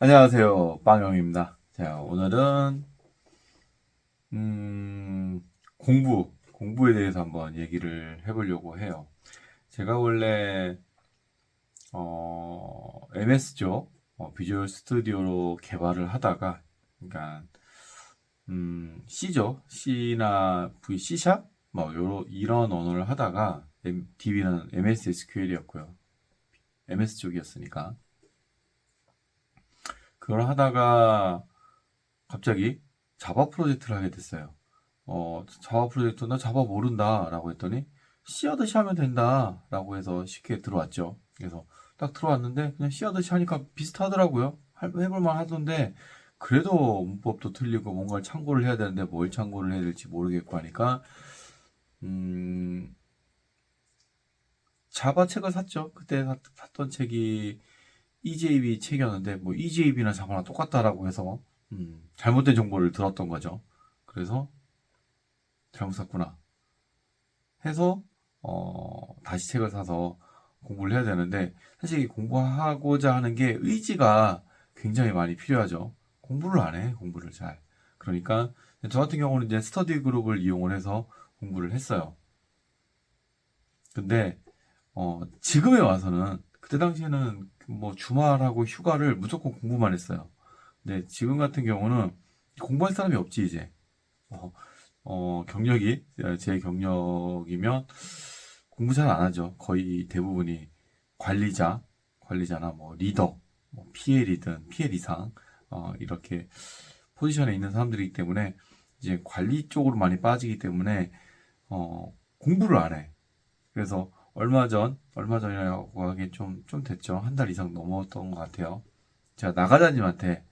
안녕하세요, 빵영입니다. 자, 오늘은 공부에 대해서 한번 얘기를 해보려고 해요. 제가 원래 MS 쪽 비주얼 스튜디오로 개발을 하다가, 그러니까 C죠, C나 V, C샵, 뭐 이런 언어를 하다가 DB는 MS SQL이었고요. MS 쪽이었으니까 그걸 하다가 갑자기 자바 프로젝트를 하게 됐어요. 자바 프로젝트, 나 자바 모른다 라고 했더니 C 하듯이 하면 된다 라고 해서 쉽게 들어왔죠. 그래서 딱 들어왔는데 그냥 C 하듯이 하니까 비슷하더라고요. 해볼만 하던데 그래도 문법도 틀리고 뭔가를 참고를 해야 되는데 뭘 참고를 해야 될지 모르겠고 하니까 음, 자바 책을 샀죠. 그때 샀던 책이 EJB 책이었는데 뭐 EJB나 자바나 똑같다라고 해서 잘못된 정보를 들었던 거죠. 그래서 잘못 샀구나 해서 다시 책을 사서 공부를 해야 되는데 사실 공부하고자 하는 게 의지가 굉장히 많이 필요하죠. 공부를 안 해, 공부를 잘. 그러니까 저 같은 경우는 이제 스터디 그룹을 이용을 해서 공부를 했어요. 근데 지금에 와서는 그때 당시에는 뭐 주말하고 휴가를 무조건 공부만 했어요. 근데 지금 같은 경우는 공부할 사람이 없지 이제. 어, 경력이 제 경력이면 공부 잘 안 하죠. 거의 대부분이 관리자나 뭐 리더, 뭐 PL이든 PL 이상 이렇게 포지션에 있는 사람들이기 때문에 이제 관리 쪽으로 많이 빠지기 때문에 공부를 안 해. 그래서 얼마 전이라고 하기엔 좀 됐죠. 한 달 이상 넘었던 것 같아요. 제가 나가자님한테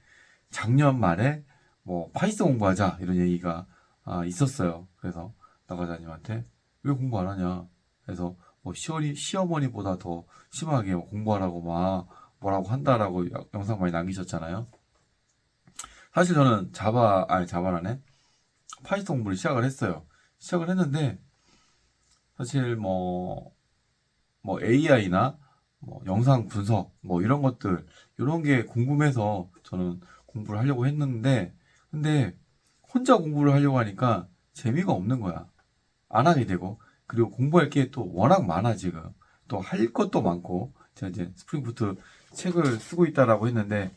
작년 말에 뭐 파이썬 공부하자 이런 얘기가 있었어요. 그래서 나가자님한테 왜 공부 안 하냐. 그래서 뭐 시어머니보다 더 심하게 뭐 공부하라고 막 뭐라고 한다라고 영상 많이 남기셨잖아요. 사실 저는 자바라네 파이썬 공부를 시작을 했어요. 시작을 했는데 사실 뭐 AI나 뭐 영상 분석 뭐 이런 것들 이런 게 궁금해서 저는 공부를 하려고 했는데 근데 혼자 공부를 하려고 하니까 재미가 없는 거야. 안 하게 되고 그리고 공부할 게 또 워낙 많아 지금 또 할 것도 많고 제가 이제 스프링부트 책을 쓰고 있다라고 했는데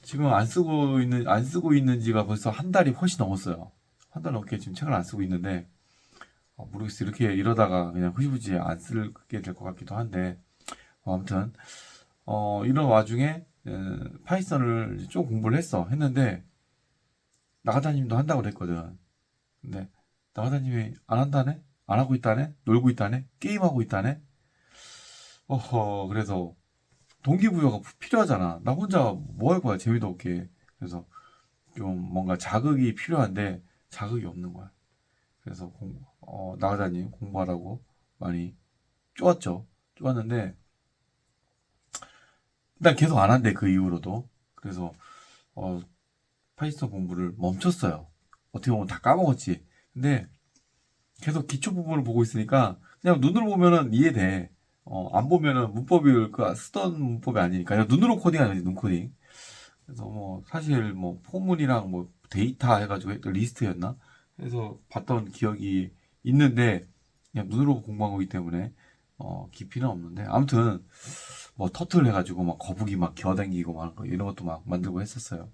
지금 안 쓰고 있는 지가 벌써 한 달이 훨씬 넘었어요. 한 달 넘게 지금 책을 안 쓰고 있는데 모르겠어 이렇게 이러다가 그냥 흐지부지 안 쓰게 될 것 같기도 한데 아무튼 이런 와중에 파이썬을 좀 공부를 했는데 나가다님도 한다고 그랬거든. 근데 나가다님이 안 한다네? 안 하고 있다네? 놀고 있다네? 게임하고 있다네? 그래서 동기부여가 필요하잖아. 나 혼자 뭐 할 거야, 재미도 없게. 그래서 좀 뭔가 자극이 필요한데 자극이 없는 거야. 그래서 나가다님 공부하라고 많이 쪼았죠. 쪼았는데 일단 계속 안 한대, 그 이후로도. 그래서 어, 파이썬 공부를 멈췄어요. 어떻게 보면 다 까먹었지. 근데 계속 기초 부분을 보고 있으니까 그냥 눈으로 보면은 이해돼. 안 보면은 쓰던 문법이 아니니까 그냥 눈으로 코딩하는 거지, 눈 코딩. 그래서 뭐 사실 뭐 포문이랑 뭐 데이터 해가지고 했던 리스트였나? 그래서 봤던 기억이 있는데 그냥 눈으로 공부한 거기 때문에 깊이는 없는데 아무튼 뭐 터틀 해가지고 막 거북이 막 기어다니고 막 이런 것도 막 만들고 했었어요.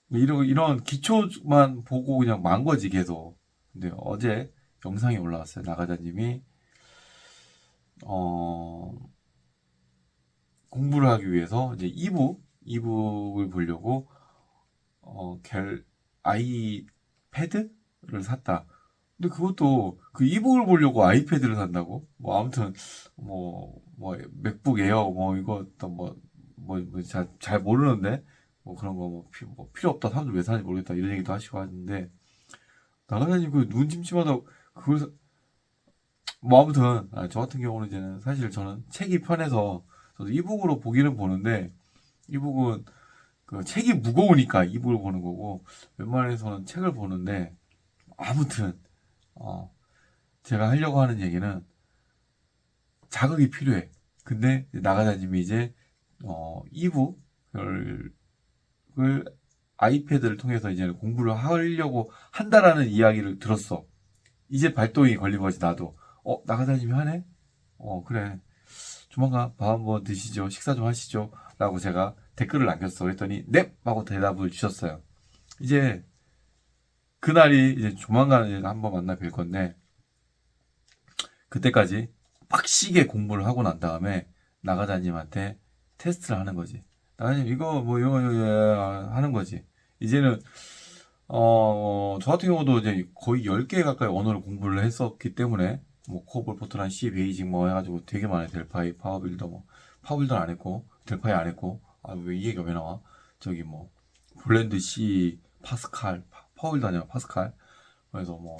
이런 기초만 보고 그냥 만 거지 계속. 근데 어제 영상이 올라왔어요. 나가자님이 어, 공부를 하기 위해서 이제 이북을 보려고 갤 아이패드를 샀다. 근데 그것도 그 이북을 보려고 아이패드를 산다고? 뭐 아무튼 뭐 맥북 에어 뭐 이것도 잘 모르는데 뭐 그런 거 뭐 필요 없다 사람들 왜 사는지 모르겠다 이런 얘기도 하시고 하는데 나가사님 그 눈 침침하다 그걸 뭐 아무튼 저 같은 경우는 이제는 사실 저는 책이 편해서 저도 이북으로 보기는 보는데 이북은 그 책이 무거우니까 이북을 보는 거고 웬만해서는 책을 보는데 아무튼 어 제가 하려고 하는 얘기는 자극이 필요해. 근데 나가다님이 이제 이북 을 아이패드를 통해서 이제 공부를 하려고 한다라는 이야기를 들었어. 이제 발동이 걸린 거지, 나도. 나가다님이 하네? 그래. 조만간 밥 한번 드시죠. 식사 좀 하시죠. 라고 제가 댓글을 남겼어. 그랬더니, 넵! 하고 대답을 주셨어요. 이제, 그날이 이제 조만간 이제 한번 만나 뵐 건데, 그때까지 빡시게 공부를 하고 난 다음에 나가다님한테 테스트를 하는 거지. 나가다님, 이거 뭐, 이거 하는 거지. 이제는 저 같은 경우도 이제 거의 10개 가까이 언어를 공부를 했었기 때문에, 뭐, 코볼, 포트란, C, 베이직 뭐 해가지고 되게 많아요. 델파이, 파워빌더 뭐, 파워빌더는 안 했고, 델파이 안 했고, 왜 이 얘기가 왜 나와? 저기 뭐, 블렌드 C, 파스칼, 파워빌더 아니야, 파스칼. 그래서 뭐,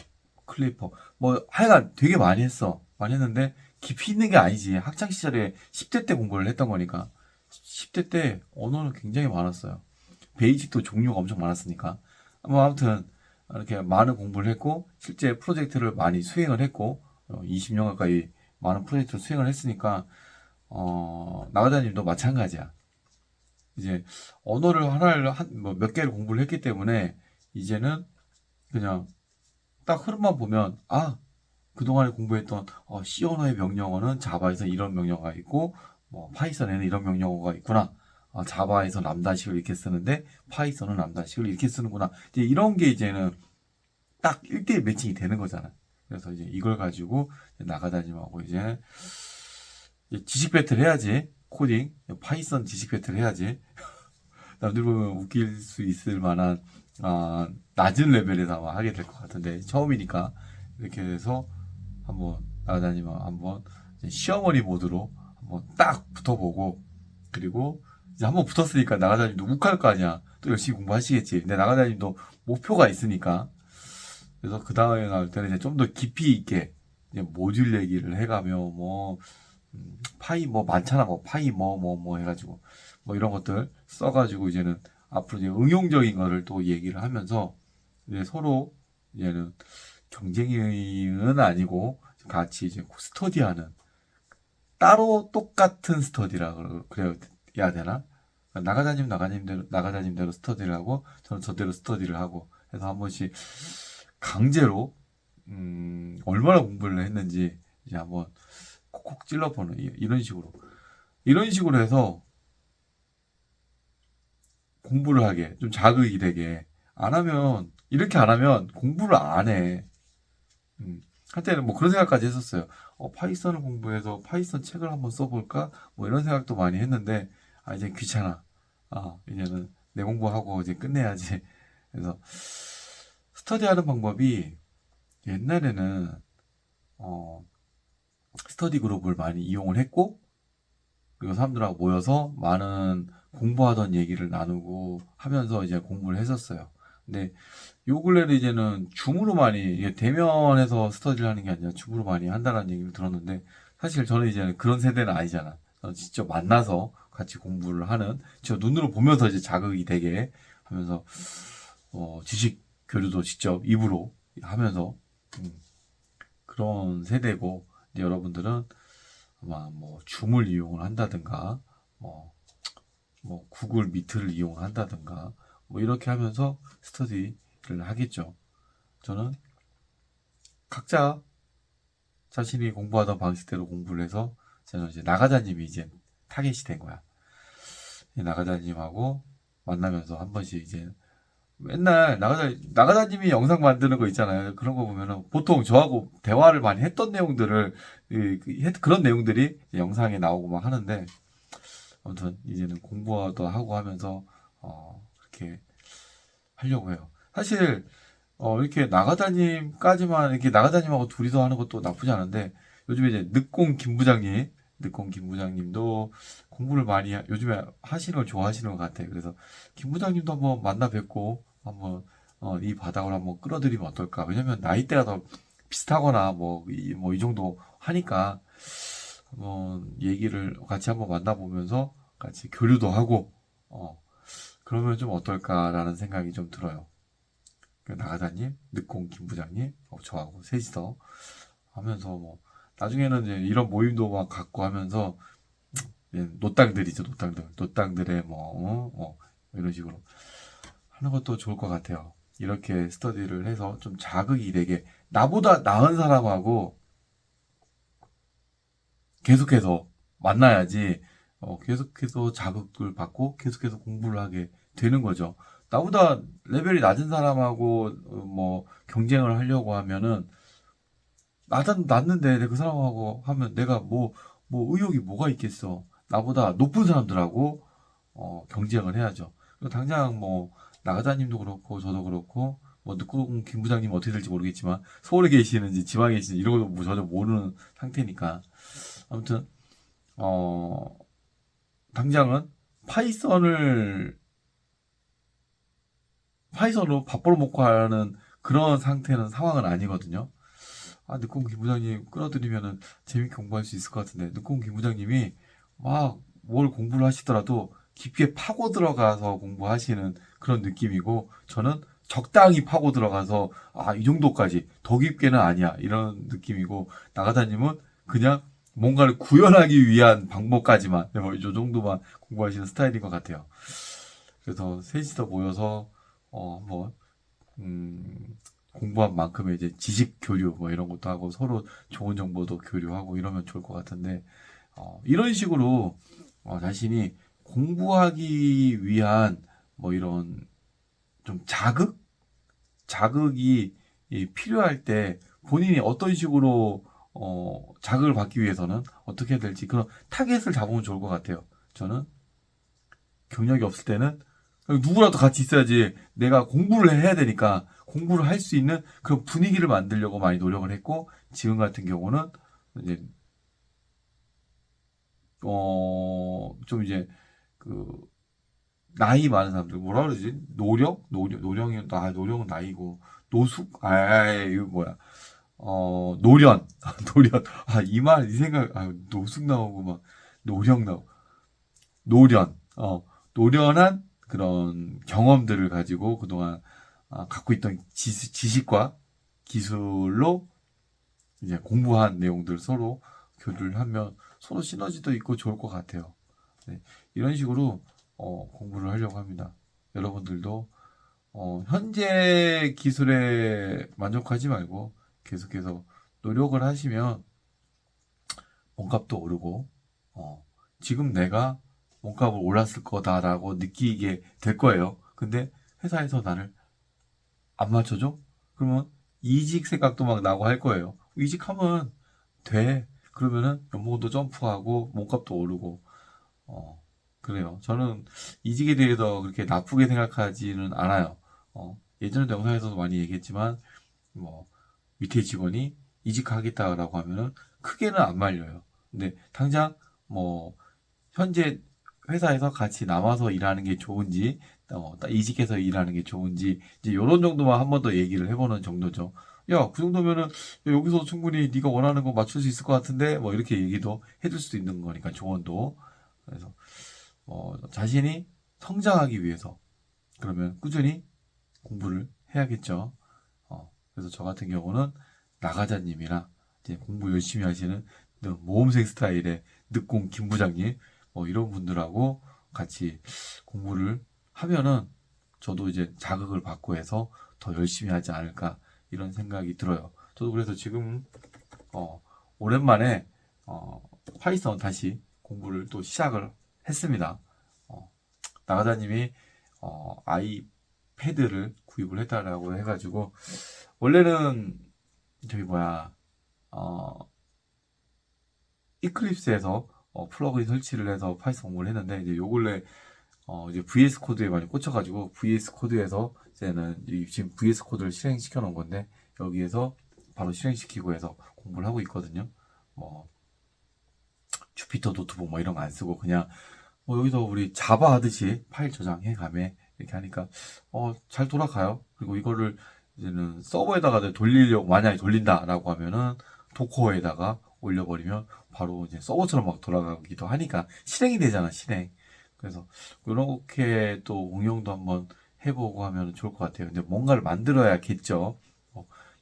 클리퍼, 뭐, 하여간 되게 많이 했어. 많이 했는데, 깊이 있는 게 아니지. 학창 시절에 10대 때 공부를 했던 거니까. 10대 때 언어는 굉장히 많았어요. 베이직도 종류가 엄청 많았으니까. 뭐 아무튼 이렇게 많은 공부를 했고 실제 프로젝트를 많이 수행을 했고 20년 가까이 많은 프로젝트를 수행을 했으니까 나가다님도 마찬가지야. 이제 언어를 하나를 몇 개를 공부를 했기 때문에 이제는 그냥 딱 흐름만 보면 그동안에 공부했던 C 언어의 명령어는 자바에서 이런 명령어가 있고 뭐 파이썬에는 이런 명령어가 있구나. 자바에서 람다식을 이렇게 쓰는데 파이썬은 람다식을 이렇게 쓰는구나. 이제 이런 게 이제는 딱 1대1 매칭이 되는 거잖아. 그래서 이제 이걸 가지고 나가다님하고 이제 지식 배틀 해야지. 코딩, 파이썬 지식 배틀 해야지. 남들 보면 웃길 수 있을 만한 낮은 레벨에서 아마 하게 될 것 같은데 처음이니까 이렇게 해서 한번 나가다님하고 한번 시어머니 모드로 한번 딱 붙어보고 그리고 이제 한번 붙었으니까 나가다님도 욱할 거 아니야. 또 열심히 공부하시겠지. 근데 나가다님도 목표가 있으니까 그래서 그 다음에 나올 때는 이제 좀 더 깊이 있게 이제 모듈 얘기를 해가며 뭐 파이 뭐 많잖아. 뭐 파이 뭐 해가지고 뭐 이런 것들 써가지고 이제는 앞으로 이제 응용적인 거를 또 얘기를 하면서 이제 서로 이제는 경쟁은 아니고 같이 이제 스터디하는 따로 똑같은 스터디라 그래야 되나? 나가다님대로 스터디를 하고 저는 저대로 스터디를 하고 해서 한 번씩 강제로 얼마나 공부를 했는지 이제 한번 콕콕 찔러보는 이런 식으로 해서 공부를 하게 좀 자극이 되게 안 하면 이렇게 안 하면 공부를 안 해. 한때는 뭐 그런 생각까지 했었어요. 파이썬을 공부해서 파이썬 책을 한번 써볼까? 뭐 이런 생각도 많이 했는데 이제 귀찮아. 이제는 내 공부하고 이제 끝내야지. 그래서 스터디하는 방법이 옛날에는 어, 스터디 그룹을 많이 이용을 했고 그리고 사람들하고 모여서 많은 공부하던 얘기를 나누고 하면서 이제 공부를 했었어요. 근데 요 근래는 이제는 줌으로 많이 이게 대면에서 스터디를 하는 게 아니라 줌으로 많이 한다는 얘기를 들었는데 사실 저는 이제 그런 세대는 아니잖아. 저는 직접 만나서 같이 공부를 하는 저 눈으로 보면서 이제 자극이 되게 하면서 지식 교류도 직접 입으로 하면서 음, 그런 세대고 이제 여러분들은 아마 뭐 줌을 이용을 한다든가 뭐, 뭐 구글 미트를 이용을 한다든가 뭐 이렇게 하면서 스터디를 하겠죠. 저는 각자 자신이 공부하던 방식대로 공부를 해서 저는 이제 나가자님이 이제 타겟이 된 거야. 나가자님하고 만나면서 한 번씩 이제 맨날 나가자님이 영상 만드는 거 있잖아요. 그런 거 보면은 보통 저하고 대화를 많이 했던 내용들을 그런 내용들이 영상에 나오고 막 하는데 아무튼 이제는 공부도 하고 하면서 그렇게 하려고 해요. 사실 이렇게 나가다님까지만 이렇게 나가다님하고 둘이서 하는 것도 나쁘지 않은데 요즘에 이제 늦공 김 부장님도 공부를 많이 요즘에 하시는 걸 좋아하시는 것 같아요. 그래서 김 부장님도 한번 만나 뵙고 한번 이 바닥을 한번 끌어들이면 어떨까? 왜냐면 나이대가 더 비슷하거나 뭐 이 정도 하니까 한번 얘기를 같이 한번 만나보면서 같이 교류도 하고 그러면 좀 어떨까라는 생각이 좀 들어요. 그 나가다님, 늦공 김 부장님, 저하고 셋이서 하면서 뭐 나중에는 이제 이런 모임도 막 갖고 하면서 노땅들이죠, 노땅들. 노땅들의 이런 식으로 하는 것도 좋을 것 같아요. 이렇게 스터디를 해서 좀 자극이 되게 나보다 나은 사람하고 계속해서 만나야지 계속해서 자극을 받고 계속해서 공부를 하게 되는 거죠. 나보다 레벨이 낮은 사람하고 경쟁을 하려고 하면은 낮는데 그 사람하고 하면 내가 의욕이 뭐가 있겠어. 나보다 높은 사람들하고 경쟁을 해야죠. 당장 나가자님도 그렇고 저도 그렇고 늦고 김 부장님 어떻게 될지 모르겠지만 서울에 계시는지 지방에 계시는지 이런 것도 전혀 모르는 상태니까 아무튼 당장은 파이썬으로 밥 벌어먹고 하는 그런 상황은 아니거든요. 늦고 김 부장님 끌어들이면은 재밌게 공부할 수 있을 것 같은데 늦고 김 부장님이 막 뭘 공부를 하시더라도 깊게 파고 들어가서 공부하시는 그런 느낌이고 저는 적당히 파고 들어가서 이 정도까지 더 깊게는 아니야 이런 느낌이고 나가다님은 그냥 뭔가를 구현하기 위한 방법까지만 이 정도만 공부하시는 스타일인 것 같아요. 그래서 셋이서 모여서 공부한 만큼의 이제 지식 교류 이런 것도 하고 서로 좋은 정보도 교류하고 이러면 좋을 것 같은데 이런 식으로 자신이 공부하기 위한 이런 좀 자극이 필요할 때 본인이 어떤 식으로 자극을 받기 위해서는 어떻게 해야 될지 그런 타겟을 잡으면 좋을 것 같아요. 저는 경력이 없을 때는 누구라도 같이 있어야지 내가 공부를 해야 되니까 공부를 할 수 있는 그런 분위기를 만들려고 많이 노력을 했고 지금 같은 경우는 이제 좀 이제 그 나이 많은 사람들 뭐라 그러지? 노령은 나이고 노숙 이거 뭐야? 노련 노련 이 생각 노숙 나오고 막 노령 나오고 노련 노련한 그런 경험들을 가지고 그동안 갖고 있던 지식과 기술로 이제 공부한 내용들 서로 교류를 하면 서로 시너지도 있고 좋을 것 같아요. 네, 이런 식으로 공부를 하려고 합니다. 여러분들도 현재 기술에 만족하지 말고 계속해서 노력을 하시면 몸값도 오르고 지금 내가 몸값을 올랐을 거다라고 느끼게 될 거예요. 근데 회사에서 나를 안 맞춰줘? 그러면 이직 생각도 막 나고 할 거예요. 이직하면 돼. 그러면은 연봉도 점프하고 몸값도 오르고 그래요. 저는 이직에 대해서 그렇게 나쁘게 생각하지는 않아요. 예전에도 영상에서도 많이 얘기했지만 밑에 직원이 이직하겠다라고 하면은 크게는 안 말려요. 근데 당장 현재 회사에서 같이 남아서 일하는 게 좋은지, 이직해서 일하는 게 좋은지, 이제 요런 정도만 한 번 더 얘기를 해보는 정도죠. 야, 그 정도면은 여기서 충분히 네가 원하는 거 맞출 수 있을 것 같은데, 이렇게 얘기도 해줄 수도 있는 거니까 조언도. 그래서 자신이 성장하기 위해서 그러면 꾸준히 공부를 해야겠죠. 그래서 저 같은 경우는 나가자님이랑 이제 공부 열심히 하시는 모험생 스타일의 늦공 김 부장님 이런 분들하고 같이 공부를 하면은 저도 이제 자극을 받고 해서 더 열심히 하지 않을까 이런 생각이 들어요. 저도 그래서 지금 오랜만에 파이썬 다시 공부를 또 시작을 했습니다. 나가자님이 아이패드를 구입을 해달라고 해가지고 원래는 저기 이클립스에서 플러그인 설치를 해서 파이썬 공부를 했는데 이제 요 근래 이제 VS 코드에 많이 꽂혀가지고 VS 코드에서 이제는 지금 VS 코드를 실행시켜 놓은 건데 여기에서 바로 실행시키고 해서 공부를 하고 있거든요. 주피터 노트북 이런 거 안 쓰고 그냥 여기서 우리 자바 하듯이 파일 저장해 가매 이렇게 하니까 잘 돌아가요. 그리고 이거를 이제는 서버에다가 돌리려고 만약에 돌린다라고 하면은 도커에다가 올려버리면 바로 이제 서버처럼 막 돌아가기도 하니까 실행이 되잖아 실행. 그래서 이렇게 또 응용도 한번 해보고 하면 좋을 것 같아요. 근데 뭔가를 만들어야겠죠.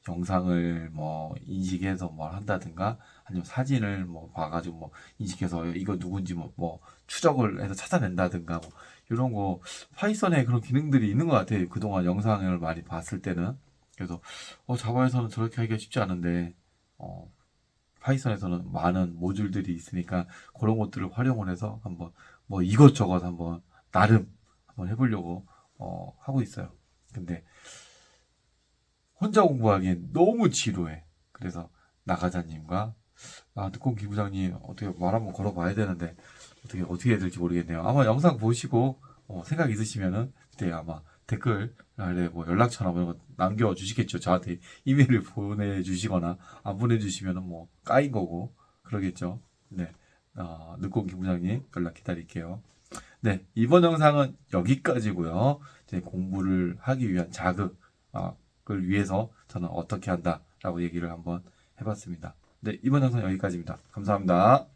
영상을 뭐 인식해서 뭘 한다든가 아니면 사진을 뭐 봐가지고 뭐 인식해서 이거 누군지 뭐 추적을 해서 찾아낸다든가 뭐 이런 거 파이썬에 그런 기능들이 있는 것 같아요. 그동안 영상을 많이 봤을 때는. 그래서 자바에서는 저렇게 하기가 쉽지 않은데 어, 파이썬에서는 많은 모듈들이 있으니까 그런 것들을 활용을 해서 한번 뭐 이것저것 한번 나름 한번 해보려고 하고 있어요. 근데 혼자 공부하기엔 너무 지루해. 그래서 나가자님과 듣고 기부장님 어떻게 말 한번 걸어봐야 되는데 어떻게 해야 될지 모르겠네요. 아마 영상 보시고 생각 있으시면은 그때 아마 댓글 아래 뭐 연락처나 뭐 이런 거 남겨주시겠죠. 저한테 이메일을 보내주시거나 안 보내주시면은 뭐 까인 거고 그러겠죠. 네, 늦고 기부장님 연락 기다릴게요. 네, 이번 영상은 여기까지고요. 이제 공부를 하기 위한 자극을 위해서 저는 어떻게 한다라고 얘기를 한번 해봤습니다. 네, 이번 영상 여기까지입니다. 감사합니다.